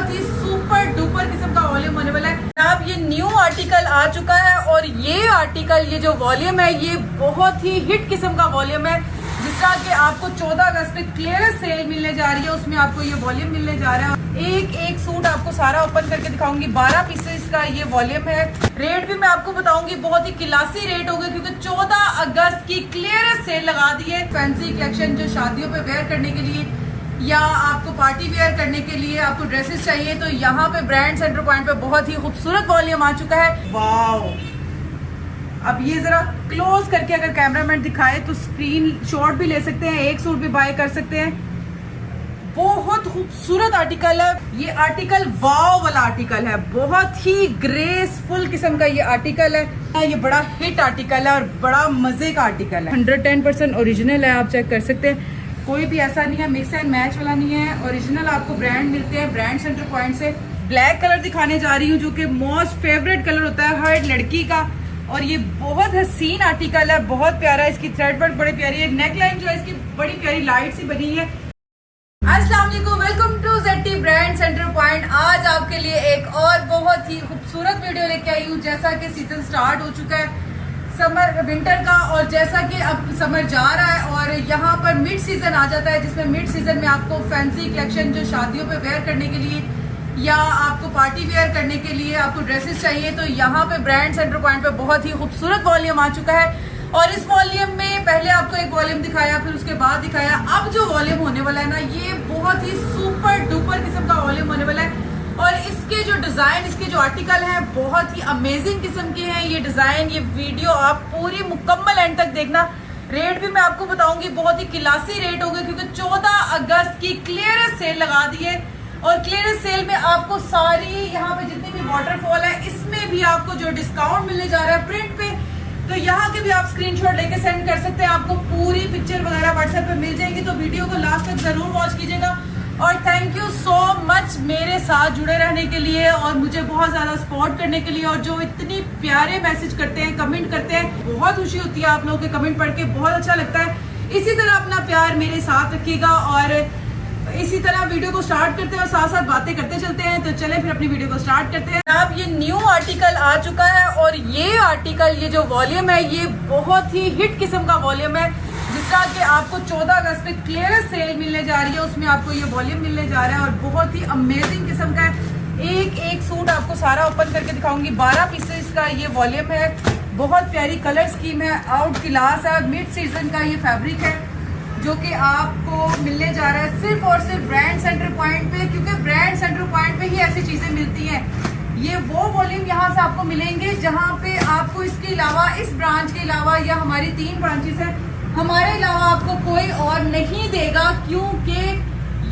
बहुत ही super duper किस्म का वॉल्यूम होने वाला है। अब ये न्यू आर्टिकल आ चुका है और ये आर्टिकल, ये जो वॉल्यूम है, ये बहुत ही हिट किस्म का वॉल्यूम है। जिस तरह के आपको 14 अगस्त पे क्लियरेंस सेल मिलने जा रही है, उसमें आपको ये वॉल्यूम मिलने जा रहा है। एक एक सूट आपको सारा ओपन करके दिखाऊंगी। 12 पीसेस का ये वॉल्यूम है। रेट भी मैं आपको बताऊंगी, बहुत ही क्लासी रेट होगा क्योंकि 14 अगस्त की क्लियरेंस सेल लगा दी है। फैंसी कलेक्शन जो शादियों पे वेयर करने के लिए या आपको पार्टी वेयर करने के लिए आपको ड्रेसेस चाहिए, तो यहाँ पे ब्रांड सेंटर पॉइंट पे बहुत ही खूबसूरत वॉल्यूम आ चुका है। वाओ! अब ये जरा क्लोज करके अगर कैमरामैन दिखाए तो स्क्रीन शॉट भी ले सकते हैं, एक सूट भी बाय कर सकते हैं। बहुत खूबसूरत आर्टिकल है ये। आर्टिकल वाव वाला आर्टिकल है, बहुत ही ग्रेसफुल किस्म का ये आर्टिकल है। ये बड़ा हिट आर्टिकल है और बड़ा मजे का आर्टिकल है। 110% ओरिजिनल है, आप चेक कर सकते हैं। कोई भी ऐसा नहीं है, मिक्स एंड मैच वाला नहीं है। ओरिजिनल आपको ब्रांड मिलते हैं ब्रांड सेंटर पॉइंट से। ब्लैक कलर दिखाने जा रही हूँ जो कि मोस्ट फेवरेट कलर होता है हर लड़की का, और ये बहुत हसीन आर्टिकल है, बहुत प्यारा। इसकी थ्रेड वर्क बड़ी प्यारी है, नेक लाइन जो है इसकी बड़ी प्यारी लाइट सी बनी है। अस्सलाम वालेकुम, welcome to ZT brand centre point. आज आपके लिए एक और बहुत ही खूबसूरत वीडियो लेके आई हूँ। जैसा कि सीजन स्टार्ट हो चुका है समर विंटर का, और जैसा कि अब समर जा रहा है और यहाँ पर मिड सीजन आ जाता है, जिसमें मिड सीजन में आपको फैंसी कलेक्शन जो शादियों पे वेयर करने के लिए या आपको पार्टी वेयर करने के लिए आपको ड्रेसेस चाहिए, तो यहाँ पे ब्रांड सेंटर पॉइंट पे बहुत ही खूबसूरत वॉल्यूम आ चुका है। और इस वॉल्यूम में पहले आपको एक वॉल्यूम दिखाया, फिर उसके बाद दिखाया, अब जो वॉल्यूम होने वाला है ना, ये बहुत ही सुपर डुपर किस्म का वॉल्यूम होने वाला है। और इसके जो डिजाइन, इसके जो आर्टिकल हैं, बहुत ही अमेजिंग किस्म के हैं। ये डिजाइन, ये वीडियो आप पूरी मुकम्मल एंड तक देखना। रेट भी मैं आपको बताऊंगी, बहुत ही क्लासी रेट होगा क्योंकि 14 अगस्त की क्लियरेंस सेल लगा दी है। और क्लियरेंस सेल में आपको सारी यहाँ पे जितनी भी वाटरफॉल है, इसमें भी आपको जो डिस्काउंट मिलने जा रहा है प्रिंट पे, तो यहाँ के भी आप स्क्रीनशॉट लेके सेंड कर सकते हैं। आपको पूरी पिक्चर वगैरह व्हाट्सएप पे मिल जाएगी, तो वीडियो को लास्ट तक जरूर वॉच कीजिएगा। और थैंक यू सो मच मेरे साथ जुड़े रहने के लिए और मुझे बहुत ज्यादा सपोर्ट करने के लिए, और जो इतनी प्यारे मैसेज करते हैं, कमेंट करते हैं, बहुत खुशी होती है आप लोगों के कमेंट पढ़ के, बहुत अच्छा लगता है। इसी तरह अपना प्यार मेरे साथ रखिएगा और इसी तरह वीडियो को स्टार्ट करते हैं और साथ साथ बातें करते चलते हैं। तो चलें फिर अपनी वीडियो को स्टार्ट करते हैं। अब ये न्यू आर्टिकल आ चुका है और ये आर्टिकल, ये जो वॉल्यूम है, ये बहुत ही हिट किस्म का वॉल्यूम है। जिस तरह के आपको 14 अगस्त पे क्लियरेंस सेल मिलने जा रही है, उसमें आपको ये वॉल्यूम मिलने जा रहा है और बहुत ही अमेजिंग किस्म का है। एक एक सूट आपको सारा ओपन करके दिखाऊंगी। 12 पीसेस का ये वॉल्यूम है, बहुत प्यारी कलर स्कीम है, आउट क्लास है। मिड सीजन का ये फैब्रिक है जो कि आपको मिलने जा रहा है सिर्फ और सिर्फ ब्रांड सेंटर पॉइंट पे, क्योंकि ब्रांड सेंटर पॉइंट पे ही ऐसी चीजें मिलती हैं। ये वो वॉल्यूम यहाँ से आपको मिलेंगे जहाँ पे आपको इसके अलावा, इस ब्रांच के अलावा, या हमारी 3 ब्रांचेस हैं, हमारे अलावा आपको कोई और नहीं देगा, क्योंकि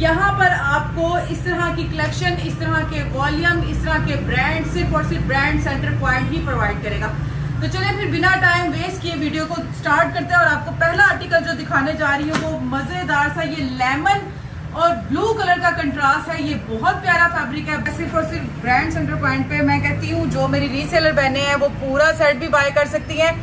यहाँ पर आपको इस तरह की कलेक्शन, इस तरह के वॉल्यूम, इस तरह के ब्रांड सिर्फ और सिर्फ ब्रांड सेंटर पॉइंट ही प्रोवाइड करेगा। तो चलिए फिर बिना टाइम वेस्ट किए वीडियो को स्टार्ट करते हैं। और आपको पहला आर्टिकल जो दिखाने जा रही हूँ वो मजेदार सा, ये लेमन और ब्लू कलर का कंट्रास्ट है। ये बहुत प्यारा फैब्रिक है। सिर्फ और सिर्फ ब्रांड सेंटर पॉइंट पे मैं कहती हूँ जो मेरी रीसेलर बहनें हैं वो पूरा सेट भी बाय कर सकती हैं।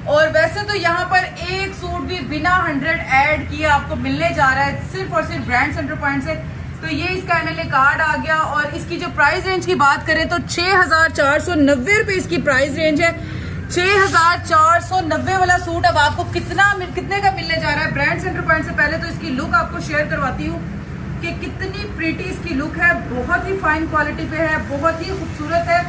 और वैसे तो यहाँ पर एक सूट भी बिना 100 ऐड किए आपको मिलने जा रहा है सिर्फ और सिर्फ ब्रांड सेंटर पॉइंट से। तो ये इसका एनएलए कार्ड आ गया। और इसकी जो प्राइस रेंज की बात करें तो 6490 रुपये इसकी प्राइस रेंज है। 6490 वाला सूट अब आपको कितने का मिलने जा रहा है ब्रांड सेंटर पॉइंट से। पहले तो इसकी लुक आपको शेयर करवाती हूँ कि कितनी प्रीटी इसकी लुक है। बहुत ही फाइन क्वालिटी पे है, बहुत ही खूबसूरत है।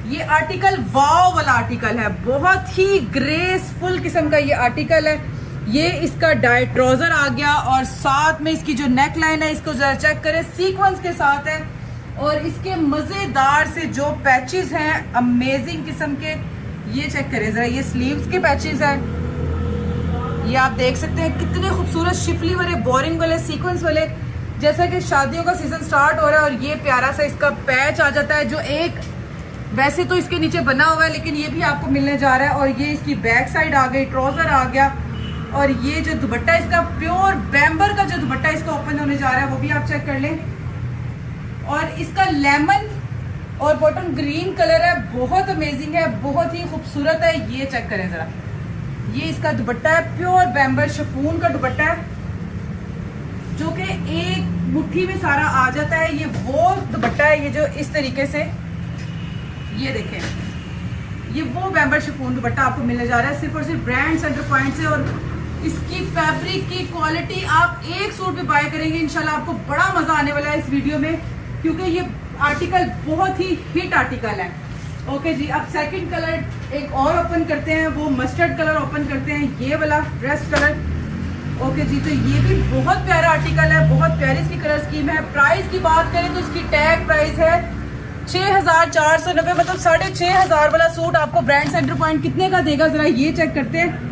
ये आर्टिकल वाव वाला आर्टिकल है, बहुत ही ग्रेसफुल किस्म का ये आर्टिकल है। ये इसका डाइट ट्राउजर आ गया और साथ में इसकी जो नेक लाइन है, इसको जरा चेक करें, सीक्वेंस के साथ है। और इसके मजेदार से जो पैचेस हैं, अमेजिंग किस्म के, ये चेक करें जरा, ये स्लीव्स के पैचेस हैं। ये आप देख सकते हैं कितने खूबसूरत शिफली वाले, बोरिंग वाले, सीक्वेंस वाले। जैसा कि शादियों का सीजन स्टार्ट हो रहा है और ये प्यारा सा इसका पैच आ जाता है, जो एक वैसे तो इसके नीचे बना हुआ है लेकिन ये भी आपको मिलने जा रहा है। और ये इसकी बैक साइड आ गई, ट्राउजर आ गया। और ये जो दुपट्टा इसका प्योर बैम्बर का जो दुपट्टा इसका ओपन होने जा रहा है वो भी आप चेक कर लें। और इसका लेमन और बॉटम ग्रीन कलर है, बहुत अमेजिंग है, बहुत ही खूबसूरत है। ये चेक करें जरा, ये इसका दुपट्टा है, प्योर बैम्बर शिफॉन का दुपट्टा है जो कि एक मुट्ठी में सारा आ जाता है। ये वो दुपट्टा है, ये जो इस तरीके से, ये देखें, ये वो बैम्बर शिफॉन दुपट्टा आपको मिलने जा रहा है सिर्फ और सिर्फ ब्रांड सेंटर पॉइंट से। और इसकी फैब्रिक की क्वालिटी आप एक सूट पे बाय करेंगे इंशाल्लाह आपको बड़ा मजा आने वाला है इस वीडियो में, क्योंकि ये आर्टिकल बहुत ही हिट आर्टिकल है। ओके जी, अब सेकंड कलर एक और ओपन करते हैं, वो मस्टर्ड कलर ओपन करते हैं, ये वाला ब्रेस्ट कलर। ओके जी, तो ये भी बहुत प्यारा आर्टिकल है, बहुत प्यारी इसकी कलर स्कीम है। प्राइस की बात करें तो इसकी टैग प्राइस है 6490, मतलब 6500 वाला सूट आपको ब्रांड सेंटर पॉइंट कितने का देगा जरा ये चेक करते हैं।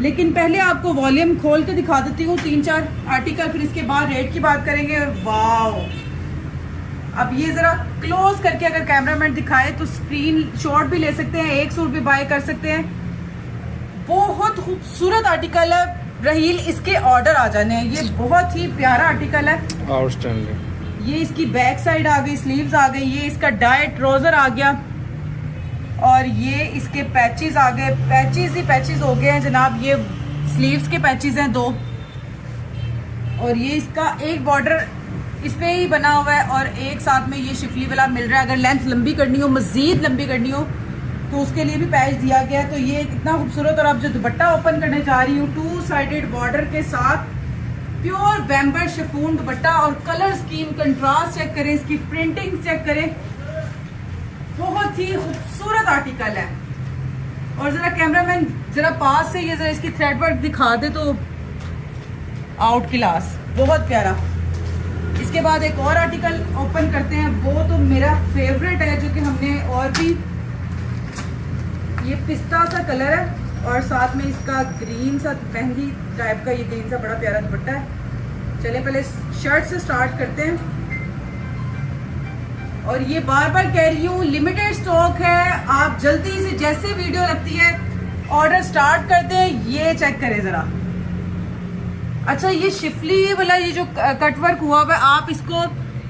लेकिन पहले आपको वॉल्यूम खोल के दिखा देती हूँ 3-4 आर्टिकल, फिर इसके बाद रेट की बात करेंगे। वाओ, अब ये जरा क्लोज करके अगर कैमरामैन दिखाए तो स्क्रीन शॉट भी ले सकते हैं, एक सूट भी बाय कर सकते हैं। बहुत खूबसूरत आर्टिकल है रहील, इसके ऑर्डर आ जाने हैं। ये बहुत ही प्यारा आर्टिकल है, आउटस्टैंडिंग। ये इसकी बैक साइड आ गई, स्लीव्स आ गई, ये इसका डाई ट्राउजर आ गया, और ये इसके पैचेस आ गए। पैचेस ही पैचेस हो गए हैं जनाब, ये स्लीव्स के पैचेस हैं 2, और ये इसका एक बॉर्डर इस पे ही बना हुआ है, और एक साथ में ये शिफली वाला मिल रहा है। अगर लेंथ लंबी करनी हो, मजीद लंबी करनी हो, तो उसके लिए भी पैच दिया गया है। तो ये इतना खूबसूरत, और अब जो दुपट्टा ओपन करने जा रही हूँ 2 साइडेड बॉर्डर के साथ प्योर बैम्बर शिफॉन दुपट्टा, और कलर स्कीम कंट्रास्ट चेक करें, इसकी प्रिंटिंग चेक करें, बहुत ही खूबसूरत आर्टिकल है। और जरा कैमरामैन जरा पास से ये जरा इसकी थ्रेड वर्क दिखा दे तो आउट क्लास, बहुत प्यारा। इसके बाद एक और आर्टिकल ओपन करते हैं, वो तो मेरा फेवरेट है, जो कि हमने और भी, ये पिस्ता सा कलर है और साथ में इसका ग्रीन सा मेहंदी टाइप का ये ग्रीन सा बड़ा प्यारा दुपट्टा है। चले पहले शर्ट से स्टार्ट करते हैं, और ये बार बार कह रही हूँ लिमिटेड स्टॉक है, आप जल्दी से जैसे वीडियो लगती है ऑर्डर स्टार्ट करते हैं। ये चेक करें जरा, अच्छा ये शिफली वाला ये जो कट वर्क हुआ हुआ है, आप इसको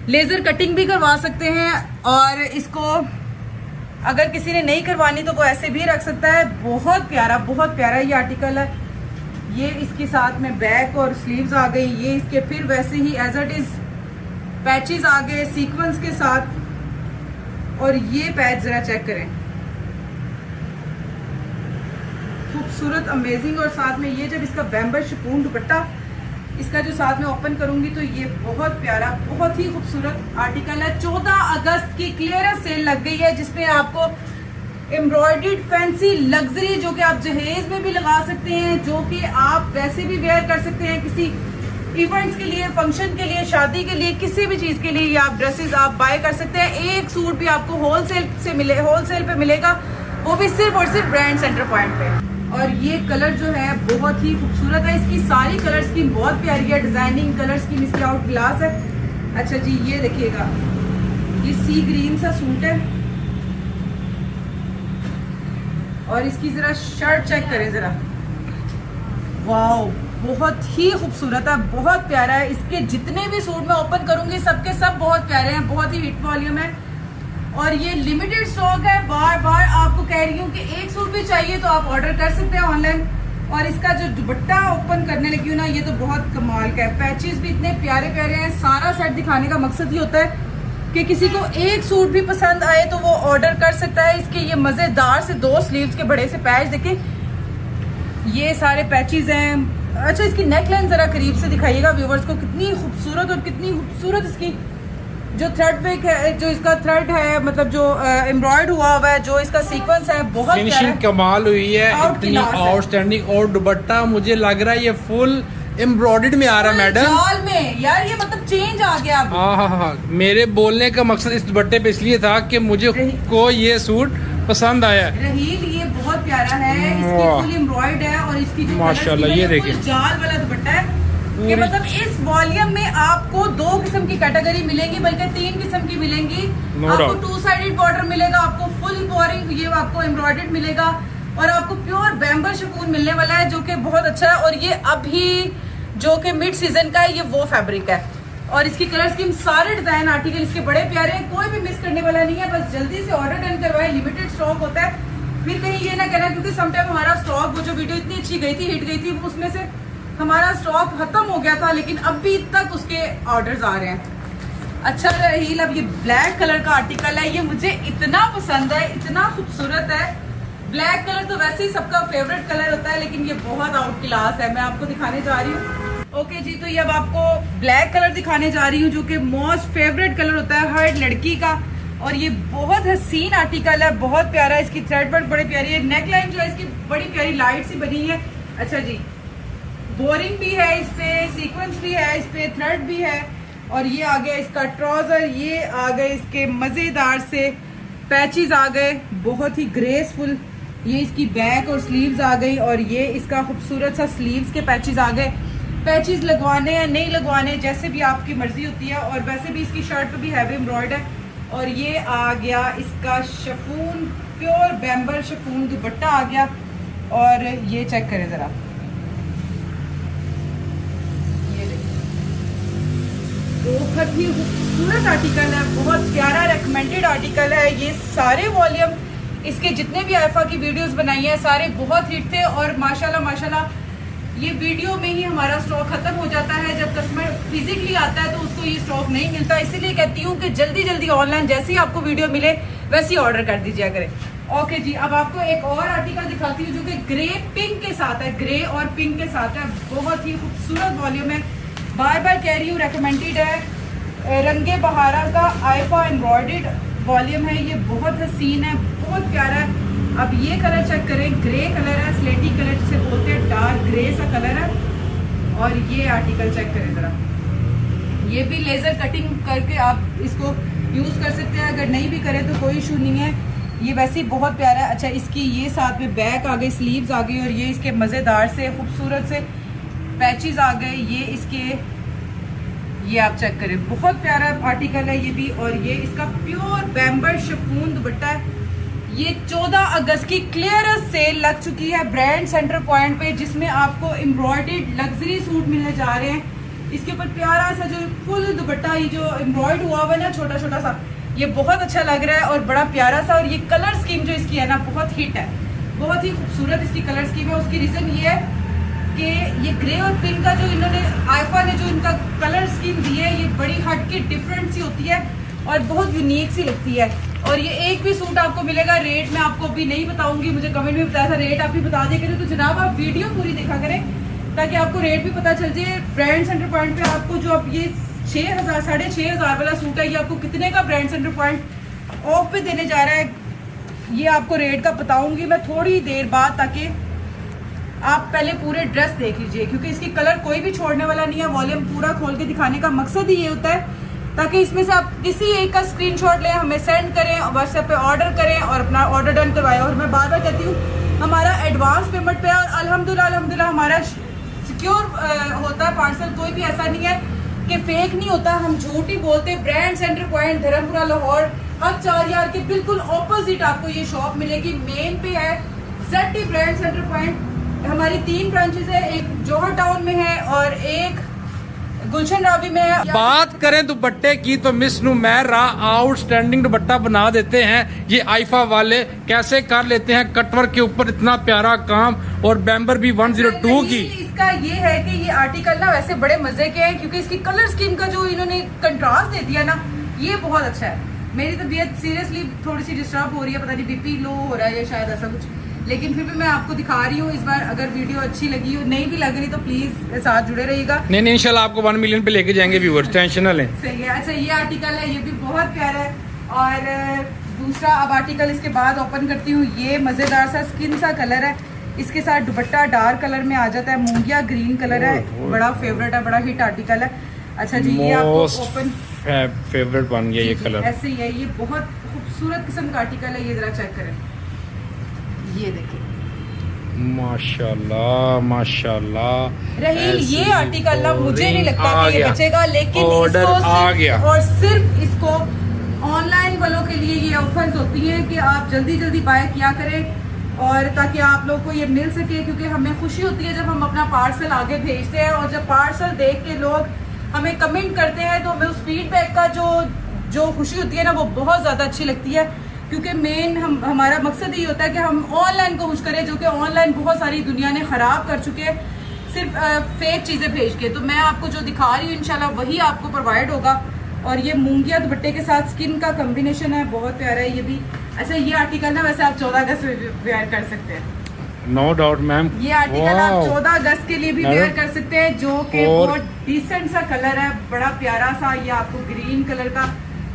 लेजर कटिंग भी करवा सकते हैं, और इसको अगर किसी ने नहीं करवानी तो वो ऐसे भी रख सकता है। बहुत प्यारा ये आर्टिकल है। ये इसके साथ में बैक और स्लीव्स आ गई, ये इसके फिर वैसे ही एज इट इज पैचेस आ गए सीक्वेंस के साथ, और ये पैच जरा चेक करें, खूबसूरत अमेजिंग। और साथ में ये जब इसका बैम्बर शिफॉन दुपट्टा इसका जो साथ में ओपन करूंगी तो ये बहुत प्यारा, बहुत ही खूबसूरत आर्टिकल है। 14 अगस्त की क्लियरेंस सेल लग गई है, जिसमें आपको एम्ब्रॉयडर्ड फैंसी लग्जरी, जो कि आप जहेज में भी लगा सकते हैं, जो कि आप वैसे भी वेयर कर सकते हैं किसी इवेंट्स के लिए, फंक्शन के लिए, शादी के लिए, किसी भी चीज के लिए ये आप ड्रेसेस आप बाय कर सकते हैं। एक सूट भी आपको होलसेल पे मिलेगा, वो भी सिर्फ और सिर्फ ब्रांड सेंटर पॉइंट पे। और ये कलर जो है बहुत ही खूबसूरत है, इसकी सारी कलर स्कीम बहुत प्यारी है, डिजाइनिंग कलर स्कीम इसकी आउट क्लास है। अच्छा जी, ये देखिएगा, ये सी ग्रीन सा सूट है, और इसकी जरा शर्ट चेक करें जरा, वाओ बहुत ही खूबसूरत है, बहुत प्यारा है। इसके जितने भी सूट मैं ओपन करूंगी सबके सब बहुत प्यारे हैं, बहुत ही हिट वॉल्यूम है, और ये लिमिटेड स्टॉक है। बार बार आपको कह रही हूँ कि एक सूट भी चाहिए तो आप ऑर्डर कर सकते हैं ऑनलाइन। और इसका जो दुपट्टा ओपन करने लगी हूँ ना, ये तो बहुत कमाल का है, पैचेस भी इतने प्यारे प्यारे हैं। सारा सेट दिखाने का मकसद ही होता है कि किसी को एक सूट भी पसंद आए तो वो ऑर्डर कर सकता है। इसके ये मजेदार से 2 स्लीव्स के बड़े से पैच देखें, ये सारे पैचेस हैं। अच्छा, इसकी नेक लाइन जरा करीब से दिखाइएगा व्यूवर्स को, कितनी खूबसूरत, और कितनी खूबसूरत इसकी जो थ्रेड वर्क है, जो इसका थ्रेड है, मतलब जो एम्ब्रॉयड हुआ हुआ है, जो इसका सीक्वेंस है, बहुत फिनिशिंग कमाल हुई है, इतनी आउटस्टैंडिंग। और दुपट्टा मुझे लग रहा है ये फुल एम्ब्रॉयडर्ड में आ रहा है मैडम, जाल में यार, ये मतलब चेंज आ गया। हाँ, मेरे बोलने का मकसद इस दुपट्टे पे इसलिए था कि मुझे को ये सूट पसंद आया। रहील ये बहुत प्यारा है, इसकी फुल एम्ब्रॉयड है, और इसकी जो माशाल्लाह ये देखिए जाल वाला दुपट्टा है। कि मतलब इस वॉल्यूम में आपको 2 किस्म की कैटेगरी मिलेंगी, बल्कि 3 किस्म की मिलेंगी। आपको 2 साइडेड बॉर्डर मिलेगा, आपको फुल बोरिंग ये आपको एम्ब्रॉयडर्ड मिलेगा, और आपको प्योर बैम्बर शिफॉन मिलने वाला है, जो कि बहुत अच्छा है। और ये अभी जो कि मिड सीजन का है, ये वो फैब्रिक है, और इसकी कलर स्कीम, सारे डिजाइन आर्टिकल इसके बड़े प्यारे हैं, कोई भी मिस करने वाला नहीं है। बस जल्दी से ऑर्डर डन करवाए, लिमिटेड स्टॉक होता है, फिर कहीं ये ना कहना, क्योंकि समटाइम हमारा स्टॉक, वो जो वीडियो इतनी अच्छी गई थी, हिट गई थी, उसमें से हमारा स्टॉक खत्म हो गया था, लेकिन अभी तक उसके ऑर्डर्स आ रहे हैं। अच्छा रहील, अब ये ब्लैक कलर का आर्टिकल है, ये मुझे इतना पसंद है, इतना खूबसूरत है। ब्लैक कलर तो वैसे ही सबका फेवरेट कलर होता है, लेकिन ये बहुत आउट क्लास है। मैं आपको दिखाने जा रही हूँ। ओके जी, तो ये अब आपको ब्लैक कलर दिखाने जा रही हूँ, जो कि मोस्ट फेवरेट कलर होता है हर लड़की का। और ये बहुत हसीन आर्टिकल है, बहुत प्यारा। इसकी थ्रेड वर्क बड़ी प्यारी है, नेक लाइन जो है इसकी बड़ी प्यारी लाइट सी बनी है। अच्छा जी, बोरिंग भी है इस पे, सीक्वेंस भी है इस पे, थ्रेड भी है। और ये आ गया इसका ट्राउजर, ये आ गए इसके मज़ेदार से पैचेस आ गए, बहुत ही ग्रेसफुल। ये इसकी बैक और स्लीव्स आ गई, और ये इसका खूबसूरत सा स्लीव्स के पैचेस आ गए। पैचेस लगवाने या नहीं लगवाने जैसे भी आपकी मर्जी होती है। और वैसे भी इसकी शर्ट पे भी हैवी एम्ब्रॉयड है। और ये आ गया इसका शिफॉन, प्योर बैम्बर शिफॉन दुपट्टा आ गया। और ये चेक करें ज़रा, बहुत ही खूबसूरत आर्टिकल है, बहुत प्यारा रेकमेंडेड आर्टिकल है। ये सारे वॉल्यूम इसके जितने भी आईफा की वीडियोस बनाई है सारे बहुत हिट थे। और माशाल्लाह ये वीडियो में ही हमारा स्टॉक खत्म हो जाता है। जब कस्टमर फिजिकली आता है तो उसको ये स्टॉक नहीं मिलता। इसीलिए कहती हूँ कि जल्दी ऑनलाइन जैसे ही आपको वीडियो मिले वैसे ही ऑर्डर कर दीजिए करें। ओके जी, अब आपको एक और आर्टिकल दिखाती हूँ जो कि ग्रे पिंक के साथ है, ग्रे और पिंक के साथ है। बहुत ही खूबसूरत वॉल्यूम है, बार कह रही हूँ, रेकमेंडेड है। रंगे बहारा का आईफा एम्ब्रॉयडर्ड वॉल्यूम है, ये बहुत हसीन है, बहुत प्यारा है। अब ये कलर चेक करें, ग्रे कलर है, स्लेटी कलर जिसे बोलते हैं, डार्क ग्रे सा कलर है। और ये आर्टिकल चेक करें ज़रा, ये भी लेज़र कटिंग करके आप इसको यूज़ कर सकते हैं, अगर नहीं भी करें तो कोई इशू नहीं है। ये वैसे ही बहुत प्यारा है। अच्छा, इसकी ये साथ में बैक आ गई, स्लीव्स आ गई, और ये इसके मज़ेदार से खूबसूरत से पैचेस आ गए। ये इसके, ये आप चेक करें, बहुत प्यारा आर्टिकल है ये भी। और ये इसका प्योर बैम्बर शिफॉन दुपट्टा है। ये 14 अगस्त की क्लियरेंस सेल लग चुकी है ब्रांड सेंटर पॉइंट पे, जिसमें आपको एम्ब्रॉयडर्ड लग्जरी सूट मिलने जा रहे हैं। इसके ऊपर प्यारा सा जो फुल दुपट्टा, ये जो एम्ब्रॉयड हुआ हुआ है ना छोटा छोटा सा, ये बहुत अच्छा लग रहा है और बड़ा प्यारा सा। और ये कलर स्कीम जो इसकी है ना बहुत हिट है, बहुत ही खूबसूरत इसकी कलर स्कीम है। उसकी रीज़न ये है कि ये ग्रे और पिंक का जो इन्होंने आईफा ने जो इनका कलर स्कीम दी है, ये बड़ी हट के डिफरेंट सी होती है और बहुत यूनिक सी लगती है। और ये एक भी सूट आपको मिलेगा, रेट मैं आपको अभी नहीं बताऊंगी, मुझे कमेंट में बताया था रेट आप ही बता दिया करें। तो जनाब आप वीडियो पूरी देखा करें ताकि आपको रेट भी पता चल जाए। ब्रांड सेंटर पॉइंट पे आपको जो अब ये 6,000 6,500 वाला सूट है, ये आपको कितने का ब्रांड सेंटर पॉइंट ऑफ पे देने जा रहा है, ये आपको रेट का बताऊंगी मैं थोड़ी देर बाद, ताकि आप पहले पूरे ड्रेस देख लीजिए, क्योंकि इसकी कलर कोई भी छोड़ने वाला नहीं है। वॉल्यूम पूरा खोल के दिखाने का मकसद ही ये होता है ताकि इसमें से आप किसी एक का स्क्रीनशॉट लें, हमें सेंड करें, व्हाट्सएप पे ऑर्डर करें और अपना ऑर्डर डन करवाएं। और मैं बार कहती हूँ हमारा एडवांस पेमेंट पे है और अल्हम्दुलिल्लाह हमारा सिक्योर होता है पार्सल। कोई भी ऐसा नहीं है कि फेक नहीं होता, हम झूठ ही बोलते। Brand centre point Dharampura Lahore हक 4 यार के बिल्कुल ऑपोजिट आपको ये शॉप मिलेगी। मेन पे है ZT ब्रांड सेंटर पॉइंट। हमारी 3 ब्रांचेस है, एक जौहर टाउन में है और एक गुलशन रावी में है। बात करें दुपट्टे की तो मिस नुमैरा आउटस्टैंडिंग दुपट्टा बना देते हैं ये आईफा वाले। कैसे कर लेते हैं कटवर्क के ऊपर इतना प्यारा काम, और बैम्बर भी 102 की। इसका ये है कि ये आर्टिकल ना वैसे बड़े मजे के हैं, क्योंकि इसकी कलर स्कीम का जो इन्होंने कंट्रास्ट दे दिया ना, ये बहुत अच्छा है। मेरी तबीयत सीरियसली थोड़ी सी डिस्टर्ब हो रही है, पता नहीं बीपी लो हो रहा है या शायद ऐसा कुछ, लेकिन फिर भी मैं आपको दिखा रही हूँ इस बार। अगर वीडियो अच्छी लगी हो, नहीं भी लग रही तो प्लीज साथ जुड़े रहिएगा। नहीं इंशाल्लाह आपको 1 मिलियन पे लेके जाएंगे व्यूअर्स, टेंशन ना लें। सही है। अच्छा, ये आर्टिकल है, ये भी बहुत प्यारा है। और दूसरा अब आर्टिकल इसके बाद ओपन करती हूँ। ये मजेदार सा स्किन सा कलर है, इसके साथ दुपट्टा डार्क कलर में आ जाता है, मूंगिया ग्रीन कलर है, बड़ा फेवरेट है, बड़ा हिट आर्टिकल है। अच्छा जी, ये आपको ओपन फेवरेट बन गया ये कलर, ऐसे ही है। ये बहुत खूबसूरत किस्म का आर्टिकल है, ये जरा चेक करें, ये देखिए माशाल्लाह माशाल्लाह। रहील, ये आर्टिकल ना मुझे नहीं लगता कि ये बचेगा, लेकिन ऑर्डर आ गया। और सिर्फ इसको ऑनलाइन वालों के लिए ये ऑफर्स होती हैं कि आप जल्दी बाय किया करें, और ताकि आप लोग को ये मिल सके, क्योंकि हमें खुशी होती है जब हम अपना पार्सल आगे भेजते हैं और जब पार्सल देख के लोग हमें कमेंट करते हैं तो हमें उस फीडबैक का जो खुशी होती है ना, वो बहुत ज़्यादा अच्छी लगती है। क्योंकि मेन हमारा मकसद ही होता है कि हम ऑनलाइन को खुश करें, जो कि ऑनलाइन बहुत सारी दुनिया ने ख़राब कर चुके हैं सिर्फ फेक चीज़ें भेज के। तो मैं आपको जो दिखा रही हूँ इंशाल्लाह वही आपको प्रोवाइड होगा। और ये मूंगिया दुपट्टे के साथ स्किन का कॉम्बिनेशन है, बहुत प्यारा है ये भी। अच्छा ये आर्टिकल ना वैसे आप 14 अगस्त वेयर कर सकते हैं, नो डाउट मैम। ये आर्टिकल आप 14 अगस्त के लिए भी मैडम, वेयर कर सकते हैं, जो कि और- बहुत डिसेंट सा कलर है, बड़ा प्यारा सा। ये आपको ग्रीन कलर का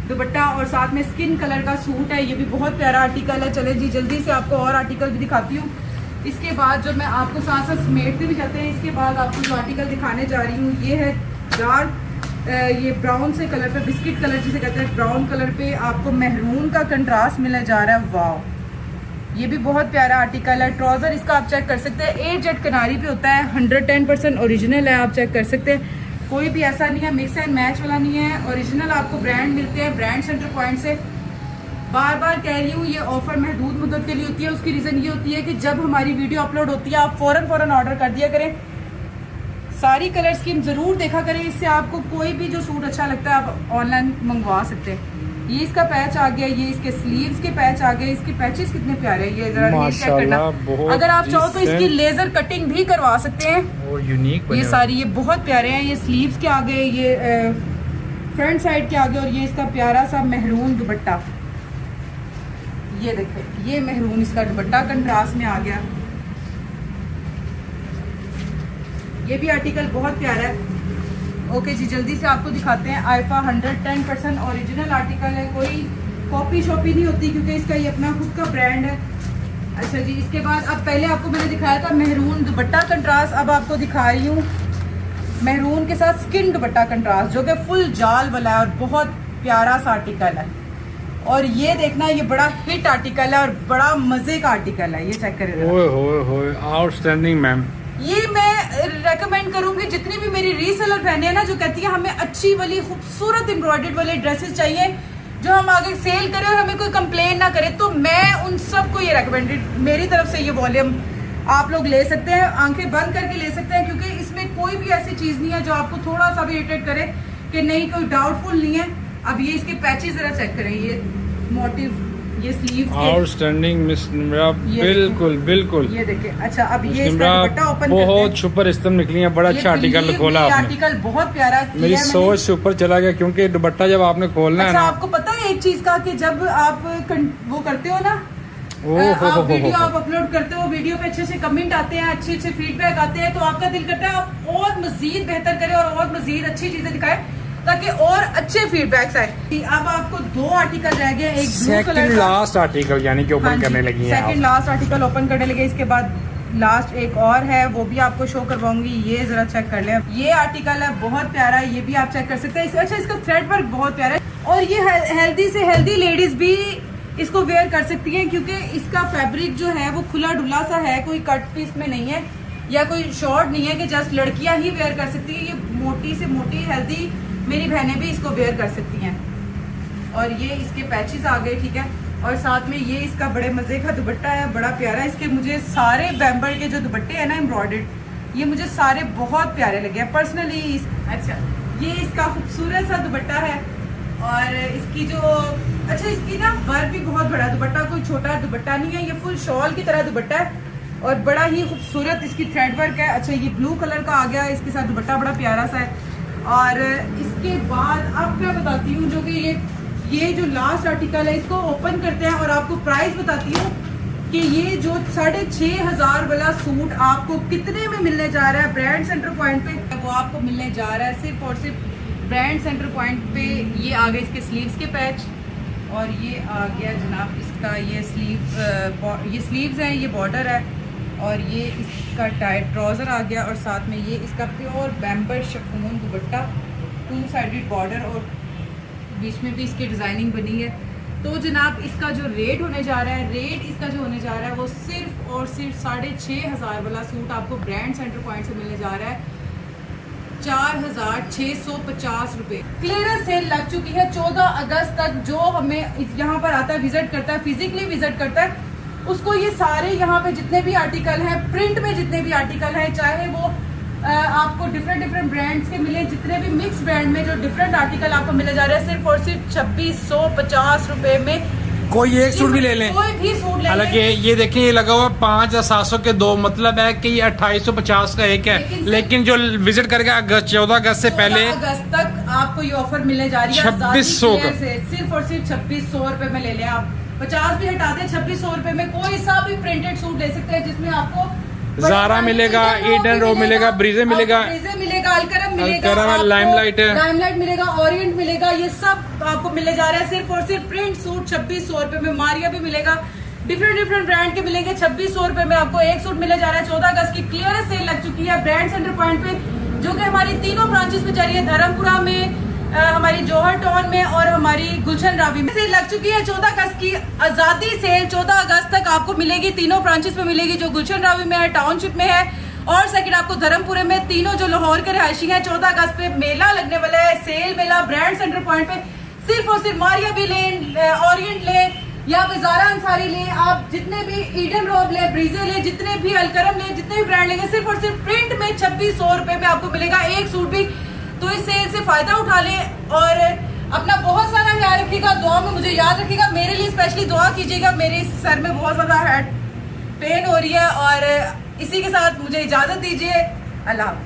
दुपट्टा और साथ में स्किन कलर का सूट है, ये भी बहुत प्यारा आर्टिकल है। चले जी जल्दी से आपको और आर्टिकल भी दिखाती हूँ। इसके बाद जो मैं आपको साथ साथ समेटते भी जाते हैं, इसके बाद आपको जो आर्टिकल दिखाने जा रही हूँ ये है डार्क ये ब्राउन से कलर पे, बिस्किट कलर जिसे कहते हैं, ब्राउन कलर पे आपको मेहरून का कंट्रास्ट मिलने जा रहा है। वाह ये भी बहुत प्यारा आर्टिकल है। ट्राउजर इसका आप चेक कर सकते हैं, 8 जेट किनारी पे होता है, 110% ओरिजिनल है, आप चेक कर सकते हैं। कोई भी ऐसा नहीं है मिक्स एंड मैच वाला नहीं है, ओरिजिनल आपको ब्रांड मिलते हैं ब्रांड सेंटर पॉइंट से। बार बार कह रही हूँ ये ऑफर महदूद मुद्दत के लिए होती है। उसकी रीज़न ये होती है कि जब हमारी वीडियो अपलोड होती है आप फ़ौरन ऑर्डर कर दिया करें, सारी कलर स्कीम ज़रूर देखा करें, इससे आपको कोई भी जो सूट अच्छा लगता है आप ऑनलाइन मंगवा सकते हैं। ये इसका पैच आ गया, ये इसके स्लीव्स के पैच आ गए, इसके पैचेस कितने प्यारे हैं, ये जरा चेक करना। बहुत अगर आप चाहो तो इसकी लेजर कटिंग भी करवा सकते हैं, और यूनिक ये सारी ये बहुत प्यारे हैं। ये स्लीव्स के आगे, ये फ्रंट साइड के आगे, और ये इसका प्यारा सा मेहरून दुपट्टा, ये देखो ये मेहरून इसका दुपट्टा कंट्रास्ट में आ गया। ये भी आर्टिकल बहुत प्यारा है। ओके जी जल्दी से आपको दिखाते हैं। आईफा 110% ओरिजिनल आर्टिकल है, कोई कॉपी शॉपी नहीं होती क्योंकि इसका ये अपना खुद का ब्रांड है। अच्छा जी इसके बाद अब पहले आपको मैंने दिखाया था मेहरून दुपट्टा कंट्रास्ट, अब आपको दिखा रही हूँ मेहरून के साथ स्किन दुपट्टा कंट्रास्ट, जो कि फुल जाल वाला है और बहुत प्यारा सा आर्टिकल है। और ये देखना ये बड़ा हिट आर्टिकल है और बड़ा मजे का आर्टिकल है, ये चेक करें जरा। ओए होए आउटस्टैंडिंग मैम। ये मैं रेकमेंड करूंगी जितनी भी मेरी रीसेलर बहनें हैं ना, जो कहती है हमें अच्छी वाली खूबसूरत एम्ब्रॉयडर्ड वाले ड्रेसेस चाहिए जो हम आगे सेल करें और हमें कोई कंप्लेन ना करे, तो मैं उन सबको ये रेकमेंडेड मेरी तरफ से ये वॉल्यूम आप लोग ले सकते हैं, आंखें बंद करके ले सकते हैं, क्योंकि इसमें कोई भी ऐसी चीज़ नहीं है जो आपको थोड़ा सा भी इरिटेट करे कि नहीं कोई डाउटफुल नहीं है। अब ये इसके पैचेस जरा चेक करें, ये मोटिव, ये स्लीव आउटस्टैंडिंग मिस निम्रा, बिल्कुल बिल्कुल। ये देखिए। अच्छा अब ये इसका निम्रा दुपट्टा ओपन बहुत सुपर स्तंभ निकली है, बड़ा अच्छा आर्टिकल खोला आपने। आर्टिकल बहुत प्यारा किया मेरी है मैंने। सोच से ऊपर चला गया, क्योंकि दुपट्टा जब आपने खोलना है अच्छा ना। आपको पता है एक चीज का कि जब आप वो करते हो ना, ओहो आप वीडियो आप अपलोड करते हो, वीडियो पे अच्छे कमेंट आते हैं, अच्छे फीडबैक आते हैं, तो आपका दिल करता है आप और मजीद बेहतर करें और मजीद अच्छी चीजें दिखाएं ताकि और अच्छे फीडबैक्स आए। अब आपको 2 आर्टिकल रह गए, एक ब्लू कलर सेकंड का, लास्ट आर्टिकल यानी कि ओपन करने लगी हैं सेकंड लास्ट आर्टिकल ओपन करने लगे। इसके बाद लास्ट एक और है, वो भी आपको शो करवाऊंगी, ये जरा चेक कर लें। ये आर्टिकल है बहुत प्यारा, ये भी आप चेक कर सकते हैं। अच्छा इसका थ्रेड वर्क बहुत प्यारा है और ये हेल्दी से हेल्दी लेडीज भी इसको वेयर कर सकती हैं, क्योंकि इसका फैब्रिक जो है वो खुला डुला सा है, कोई कट पीस में नहीं है या कोई शॉर्ट नहीं है कि जस्ट लड़कियां ही वेयर कर सकती हैं। ये मोटी से मोटी हेल्दी मेरी बहनें भी इसको वेयर कर सकती हैं। और ये इसके पैचेस आ गए, ठीक है, और साथ में ये इसका बड़े मजे का दुपट्टा है, बड़ा प्यारा। इसके मुझे सारे बैम्बर के जो दुपट्टे हैं ना एम्ब्रॉयडर्ड, ये मुझे सारे बहुत प्यारे लगे हैं पर्सनली। अच्छा ये इसका खूबसूरत सा दुपट्टा है और इसकी जो अच्छा इसकी ना वर्क भी बहुत बड़ा, दुपट्टा कोई छोटा दुपट्टा नहीं है, ये फुल शॉल की तरह दुपट्टा है और बड़ा ही खूबसूरत इसकी थ्रेड वर्क है। अच्छा ये ब्लू कलर का आ गया, इसके साथ दुपट्टा बड़ा प्यारा सा है। और इसके बाद अब मैं बताती हूँ जो कि ये जो लास्ट आर्टिकल है, इसको ओपन करते हैं और आपको प्राइस बताती हूँ कि ये जो 6,500 वाला सूट आपको कितने में मिलने जा रहा है ब्रांड सेंटर पॉइंट पे। वो आपको मिलने जा रहा है सिर्फ और सिर्फ ब्रांड सेंटर पॉइंट पे। ये आ गए इसके स्लीव्स के पैच और ये आ गया जनाब इसका ये स्लीव्स हैं, ये बॉर्डर है और ये इसका टाइट ट्राउज़र आ गया और साथ में ये इसका प्योर बैम्बर शिफॉन दुपट्टा, 2 साइडेड बॉर्डर और बीच में भी इसकी डिज़ाइनिंग बनी है। तो जनाब इसका जो रेट होने जा रहा है, इसका जो होने जा रहा है वो सिर्फ और सिर्फ 6,500 वाला सूट आपको ब्रांड सेंटर पॉइंट से मिलने जा रहा है 4,650 रुपये। क्लियरेंस सेल लग चुकी है 14 अगस्त तक। जो हमें यहाँ पर आता है, विजिट करता है, फिजिकली विजिट करता है, उसको ये सारे यहाँ पे जितने भी आर्टिकल हैं, प्रिंट में जितने भी आर्टिकल हैं, चाहे वो आपको डिफरेंट ब्रांड्स के मिले, जितने भी मिक्स ब्रांड में जो डिफरेंट आर्टिकल आपको मिले जा रहे हैं, सिर्फ और सिर्फ 2,650 रुपए में कोई एक सूट भी ले लें, कोई भी सूट ले हालांकि लें। ये देखें ये लगा हुआ 5 या 700 के 2, मतलब है कि ये 2,850 का एक है, लेकिन जो विजिट करेगा 14 अगस्त से पहले 14 अगस्त तक आपको ये ऑफर मिलने जा रही है 2600 का। से, सिर्फ और सिर्फ 2600 रुपए में ले लें आप। 50 भी हटा दें, 2600 रुपए में कोई सा भी प्रिंटेड सूट ले सकते हैं जिसमें आपको ज़ारा मिलेगा, ईडन रो मिलेगा, ब्रीजे मिलेगा, अलकरम मिलेगा, लाइमलाइट है, लाइमलाइट मिलेगा, ओरिएंट मिलेगा, ये सब आपको मिलने जा रहा है सिर्फ और सिर्फ प्रिंट सूट 2600 रुपए में। मारिया भी मिलेगा, डिफरेंट ब्रांड के मिलेंगे 2600 रुपए में। आपको एक सूट मिलने जा रहा है। 14 अगस्त की क्लियरेंस सेल लग चुकी है ब्रांड सेंटर पॉइंट पे, जो कि हमारी तीनों ब्रांचेस में चल रही है, धर्मपुरा में, हमारी जौहर टाउन में और हमारी गुलशन रावी में सेल लग चुकी है। 14 अगस्त की आजादी सेल 14 अगस्त तक आपको मिलेगी, तीनों ब्रांचेस में मिलेगी, जो गुलशन रावी में है, टाउनशिप में है, और सेकंड आपको धर्मपुरे में। तीनों जो लाहौर के रहायशी हैं, 14 अगस्त पे मेला लगने वाला है, सेल मेला ब्रांड सेंटर पॉइंट पे। सिर्फ और सिर्फ मारिया भी लें, ओरिएंट लें या ज़ारा अंसारी लें, आप जितने भी ईडन रोब लें, ब्रीजे लें, जितने भी अलकरम लें, जितने भी ब्रांड लेंगे, सिर्फ और सिर्फ प्रिंट में 2600 रुपए में आपको मिलेगा एक सूट भी। तो इस सेल से फायदा उठा लें और अपना बहुत सारा ख्याल रखिएगा। दुआ में मुझे याद रखिएगा, मेरे लिए स्पेशली दुआ कीजिएगा। मेरे सर में बहुत ज़्यादा हेड पेन हो रही है और इसी के साथ मुझे इजाज़त दीजिए। अल्लाह।